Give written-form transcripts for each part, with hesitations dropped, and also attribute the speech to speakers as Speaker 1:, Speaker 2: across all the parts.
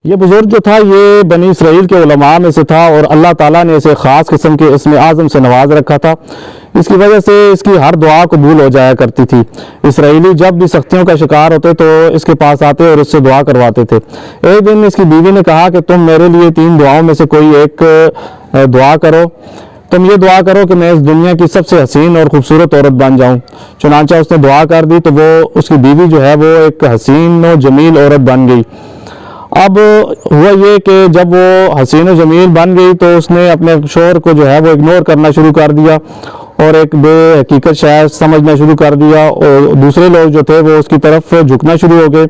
Speaker 1: یہ بزرگ جو تھا یہ بنی اسرائیل کے علماء میں سے تھا اور اللہ تعالیٰ نے اسے خاص قسم کے اسم اعظم سے نواز رکھا تھا۔ اس کی وجہ سے اس کی ہر دعا قبول ہو جایا کرتی تھی۔ اسرائیلی جب بھی سختیوں کا شکار ہوتے تو اس کے پاس آتے اور اس سے دعا کرواتے تھے۔ ایک دن اس کی بیوی نے کہا کہ تم میرے لیے 3 دعاؤں میں سے کوئی ایک دعا کرو۔ تم یہ دعا کرو کہ میں اس دنیا کی سب سے حسین اور خوبصورت عورت بن جاؤں۔ چنانچہ اس نے دعا کر دی تو اس کی بیوی جو ہے وہ ایک حسین و جمیل عورت بن گئی۔ اب ہوا یہ کہ جب وہ حسین و جمیل بن گئی تو اس نے اپنے شوہر کو جو ہے وہ اگنور کرنا شروع کر دیا اور ایک بے حقیقت شاید سمجھنا شروع کر دیا، اور دوسرے لوگ جو تھے وہ اس کی طرف جھکنا شروع ہو گئے،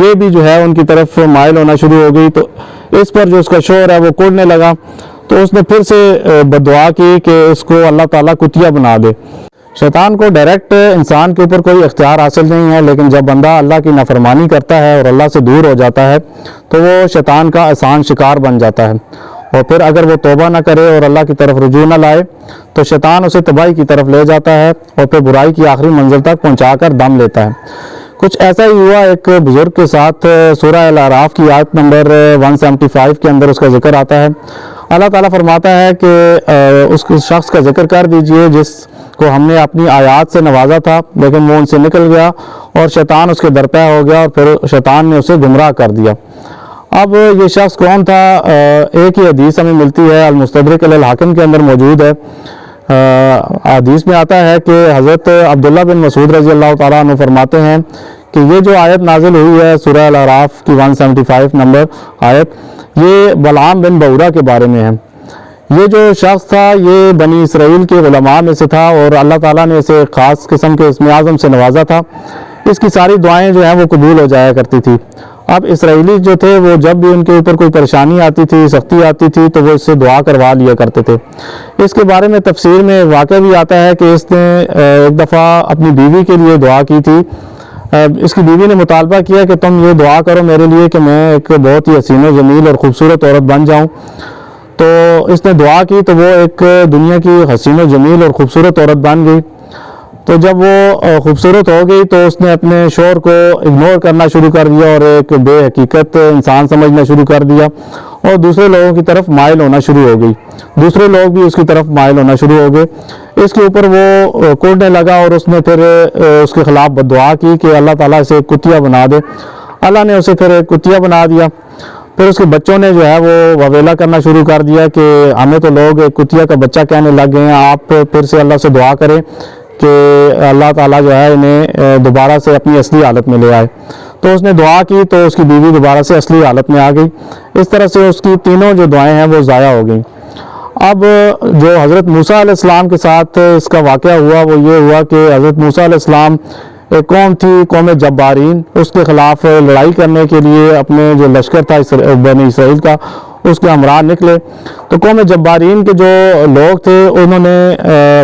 Speaker 1: یہ بھی جو ہے ان کی طرف مائل ہونا شروع ہو گئی۔ تو اس پر جو اس کا شوہر ہے وہ کوڑنے لگا، تو اس نے پھر سے بددعا کی کہ اس کو اللہ تعالیٰ کتیا بنا دے۔ شیطان کو ڈائریکٹ انسان کے اوپر کوئی اختیار حاصل نہیں ہے، لیکن جب بندہ اللہ کی نافرمانی کرتا ہے اور اللہ سے دور ہو جاتا ہے تو وہ شیطان کا آسان شکار بن جاتا ہے، اور پھر اگر وہ توبہ نہ کرے اور اللہ کی طرف رجوع نہ لائے تو شیطان اسے تباہی کی طرف لے جاتا ہے اور پھر برائی کی آخری منزل تک پہنچا کر دم لیتا ہے۔ کچھ ایسا ہی ہوا ایک بزرگ کے ساتھ۔ سورہ الاعراف کی آیت نمبر 175 کے اندر اس کا ذکر آتا ہے۔ اللہ تعالیٰ فرماتا ہے کہ اس شخص کا ذکر کر دیجئے جس کو ہم نے اپنی آیات سے نوازا تھا لیکن وہ ان سے نکل گیا اور شیطان اس کے درپے ہو گیا، اور پھر شیطان نے اسے گمراہ کر دیا۔ اب یہ شخص کون تھا؟ ایک ہی حدیث ہمیں ملتی ہے، المستدرک علی الحاکم کے اندر موجود ہے۔ حدیث میں آتا ہے کہ حضرت عبداللہ بن مسعود رضی اللہ تعالیٰ عنہ فرماتے ہیں کہ یہ جو آیت نازل ہوئی ہے سورہ الاعراف کی 175 نمبر آیت، یہ بلعام بن بعورہ کے بارے میں ہے۔ یہ جو شخص تھا یہ بنی اسرائیل کے علماء میں سے تھا اور اللہ تعالیٰ نے اسے خاص قسم کے اسم اعظم سے نوازا تھا۔ اس کی ساری دعائیں جو ہیں وہ قبول ہو جایا کرتی تھی۔ اب اسرائیلی جو تھے وہ جب بھی ان کے اوپر کوئی پریشانی آتی تھی، سختی آتی تھی، تو وہ اس سے دعا کروا لیا کرتے تھے۔ اس کے بارے میں تفسیر میں واقعہ بھی آتا ہے کہ اس نے ایک دفعہ اپنی بیوی کے لیے دعا کی تھی۔ اس کی بیوی نے مطالبہ کیا کہ تم یہ دعا کرو میرے لیے کہ میں ایک بہت ہی حسین و جمیل اور خوبصورت عورت بن جاؤں۔ تو اس نے دعا کی تو وہ ایک دنیا کی حسین و جمیل اور خوبصورت عورت بن گئی۔ تو جب وہ خوبصورت ہو گئی تو اس نے اپنے شوہر کو اگنور کرنا شروع کر دیا اور ایک بے حقیقت انسان سمجھنا شروع کر دیا، اور دوسرے لوگوں کی طرف مائل ہونا شروع ہو گئی، دوسرے لوگ بھی اس کی طرف مائل ہونا شروع ہو گئے۔ اس کے اوپر وہ کوڑنے لگا اور اس نے پھر اس کے خلاف بددعا کی کہ اللہ تعالیٰ اسے کتیا بنا دے۔ اللہ نے اسے پھر ایک کتیا بنا دیا۔ پھر اس کے بچوں نے جو ہے وہ وویلا کرنا شروع کر دیا کہ ہمیں تو لوگ کتیا کا بچہ کہنے لگ گئے ہیں، آپ پھر سے اللہ سے دعا کریں کہ اللہ تعالیٰ جو ہے انہیں دوبارہ سے اپنی اصلی حالت میں لے آئے۔ تو اس نے دعا کی تو اس کی بیوی دوبارہ سے اصلی حالت میں آ گئی۔ اس طرح سے اس کی تینوں جو دعائیں ہیں وہ ضائع ہو گئیں۔ اب جو حضرت موسیٰ علیہ السلام کے ساتھ اس کا واقعہ ہوا وہ یہ ہوا کہ حضرت موسیٰ علیہ السلام ایک قوم تھی، قوم جبارین، اس کے خلاف لڑائی کرنے کے لیے اپنے جو لشکر تھا بنی اسرائیل کا اس کے ہمراہ نکلے۔ تو قوم جبارین کے جو لوگ تھے انہوں نے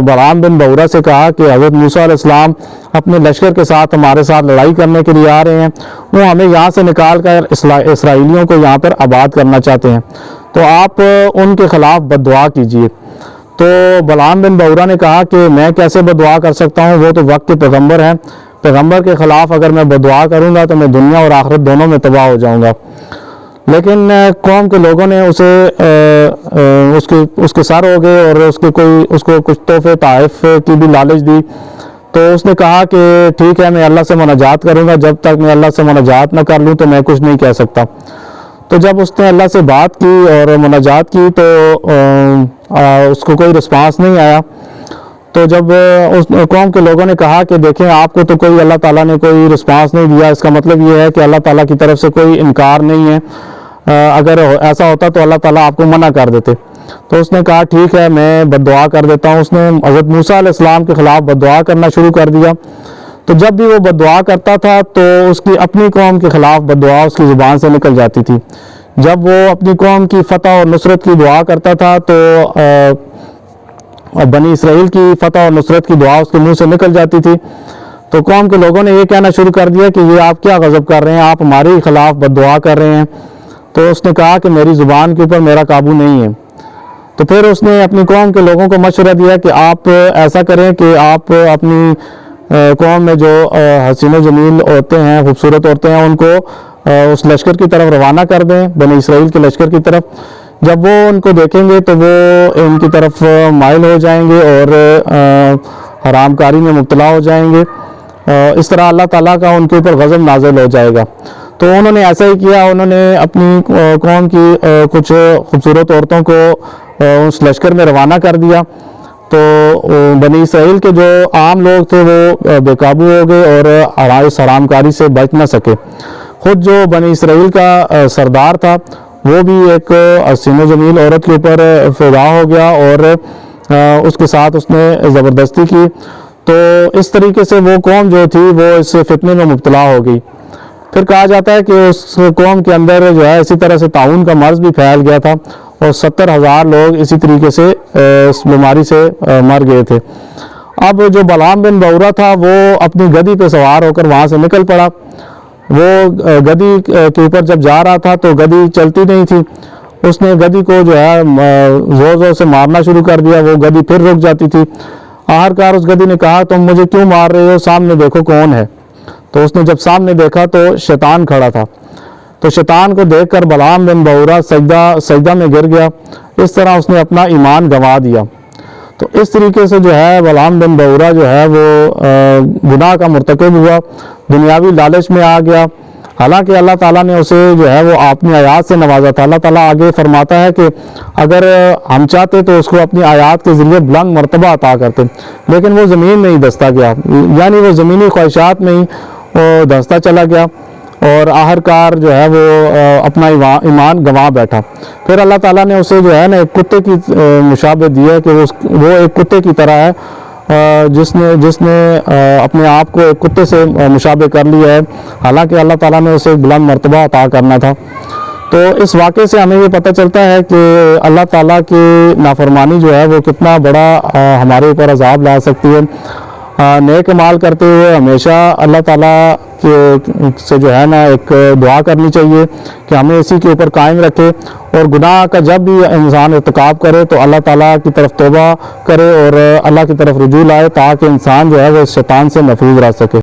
Speaker 1: بلعام بن بعورہ سے کہا کہ حضرت موسیٰ علیہ السلام اپنے لشکر کے ساتھ ہمارے ساتھ لڑائی کرنے کے لیے آ رہے ہیں، وہ ہمیں یہاں سے نکال کر اسرائیلیوں کو یہاں پر آباد کرنا چاہتے ہیں، تو آپ ان کے خلاف بددعا کیجئے۔ تو بلعام بن بعورہ نے کہا کہ میں کیسے بددعا کر سکتا ہوں، وہ تو وقت کے پیغمبر ہیں، پیغمبر کے خلاف اگر میں بددعا کروں گا تو میں دنیا اور آخرت دونوں میں تباہ ہو جاؤں گا۔ لیکن قوم کے لوگوں نے اس کے سر ہو گئے اور اس کو کچھ تحفے طائف کی بھی لالچ دی۔ تو اس نے کہا کہ ٹھیک ہے میں اللہ سے مناجات کروں گا، جب تک میں اللہ سے مناجات نہ کر لوں تو میں کچھ نہیں کہہ سکتا۔ تو جب اس نے اللہ سے بات کی اور مناجات کی تو اس کو کوئی رسپانس نہیں آیا۔ تو جب اس قوم کے لوگوں نے کہا کہ دیکھیں آپ کو تو کوئی اللہ تعالیٰ نے کوئی رسپانس نہیں دیا، اس کا مطلب یہ ہے کہ اللہ تعالیٰ کی طرف سے کوئی انکار نہیں ہے، اگر ایسا ہوتا تو اللہ تعالیٰ آپ کو منع کر دیتے۔ تو اس نے کہا ٹھیک ہے میں بددعا کر دیتا ہوں۔ اس نے حضرت موسیٰ علیہ السلام کے خلاف بددعا کرنا شروع کر دیا۔ تو جب بھی وہ بددعا کرتا تھا تو اس کی اپنی قوم کے خلاف بددعا اس کی زبان سے نکل جاتی تھی۔ جب وہ اپنی قوم کی فتح اور نصرت کی دعا کرتا تھا تو بنی اسرائیل کی فتح اور نصرت کی دعا اس کے منہ سے نکل جاتی تھی۔ تو قوم کے لوگوں نے یہ کہنا شروع کر دیا کہ یہ آپ کیا غضب کر رہے ہیں، آپ ہمارے خلاف بددعا کر رہے ہیں۔ تو اس نے کہا کہ میری زبان کے اوپر میرا قابو نہیں ہے۔ تو پھر اس نے اپنی قوم کے لوگوں کو مشورہ دیا کہ آپ ایسا کریں کہ آپ اپنی قوم میں جو حسین و جمیل عورتیں ہیں، خوبصورت عورتیں ہیں، ان کو اس لشکر کی طرف روانہ کر دیں، بنی اسرائیل کے لشکر کی طرف۔ جب وہ ان کو دیکھیں گے تو وہ ان کی طرف مائل ہو جائیں گے اور حرام کاری میں مبتلا ہو جائیں گے۔ اس طرح اللہ تعالیٰ کا ان کے اوپر غضب نازل ہو جائے گا۔ تو انہوں نے ایسا ہی کیا، انہوں نے اپنی قوم کی کچھ خوبصورت عورتوں کو اس لشکر میں روانہ کر دیا۔ تو بنی اسرائیل کے جو عام لوگ تھے وہ بے قابو ہو گئے اور اس حرام کاری سے بچ نہ سکے۔ خود جو بنی اسرائیل کا سردار تھا وہ بھی ایک حسین و جمیل عورت کے اوپر فدا ہو گیا اور اس کے ساتھ اس نے زبردستی کی۔ تو اس طریقے سے وہ قوم جو تھی وہ اس فتنے میں مبتلا ہو گئی۔ پھر کہا جاتا ہے کہ اس قوم کے اندر جو ہے اسی طرح سے طاعون کا مرض بھی پھیل گیا تھا اور 70,000 لوگ اسی طریقے سے اس بیماری سے مر گئے تھے۔ اب جو بلعام بن بعورہ تھا وہ اپنی گدی پہ سوار ہو کر وہاں سے نکل پڑا۔ وہ گدی کے اوپر جب جا رہا تھا تو گدی چلتی نہیں تھی، اس نے گدی کو جو ہے زور زور سے مارنا شروع کر دیا، وہ گدی پھر رک جاتی تھی۔ آخرکار اس گدی نے کہا تم مجھے کیوں مار رہے ہو، سامنے دیکھو کون ہے۔ تو اس نے جب سامنے دیکھا تو شیطان کھڑا تھا۔ تو شیطان کو دیکھ کر بلعام بن بعورہ سجدہ میں گر گیا۔ اس طرح اس نے اپنا ایمان گنوا دیا۔ تو اس طریقے سے جو ہے بلعام بن بعورہ جو ہے وہ گناہ کا مرتکب ہوا، دنیاوی لالچ میں آ گیا۔ حالانکہ اللہ تعالیٰ نے اسے جو ہے وہ اپنی آیات سے نوازا تھا۔ اللہ تعالیٰ آگے فرماتا ہے کہ اگر ہم چاہتے تو اس کو اپنی آیات کے ذریعے بلند مرتبہ عطا کرتے، لیکن وہ زمین میں ہی دھستا گیا، یعنی وہ زمینی خواہشات میں ہی دھستا چلا گیا اور آخرکار جو ہے وہ اپنا ایمان گنوا بیٹھا۔ پھر اللہ تعالیٰ نے اسے جو ہے نا ایک کتے کی مشابہت دی ہے کہ وہ ایک کتے کی طرح ہے، جس نے اپنے آپ کو ایک کتے سے مشابہ کر لیا ہے، حالانکہ اللہ تعالیٰ نے اسے ایک بلند مرتبہ عطا کرنا تھا۔ تو اس واقعے سے ہمیں یہ پتہ چلتا ہے کہ اللہ تعالیٰ کی نافرمانی جو ہے وہ کتنا بڑا ہمارے اوپر عذاب لا سکتی ہے۔ نیک اعمال کرتے ہوئے ہمیشہ اللہ تعالیٰ سے جو ہے نا ایک دعا کرنی چاہیے کہ ہمیں اسی کے اوپر قائم رکھے، اور گناہ کا جب بھی انسان ارتکاب کرے تو اللہ تعالیٰ کی طرف توبہ کرے اور اللہ کی طرف رجوع لائے، تاکہ انسان جو ہے وہ اس شیطان سے محفوظ رہ سکے۔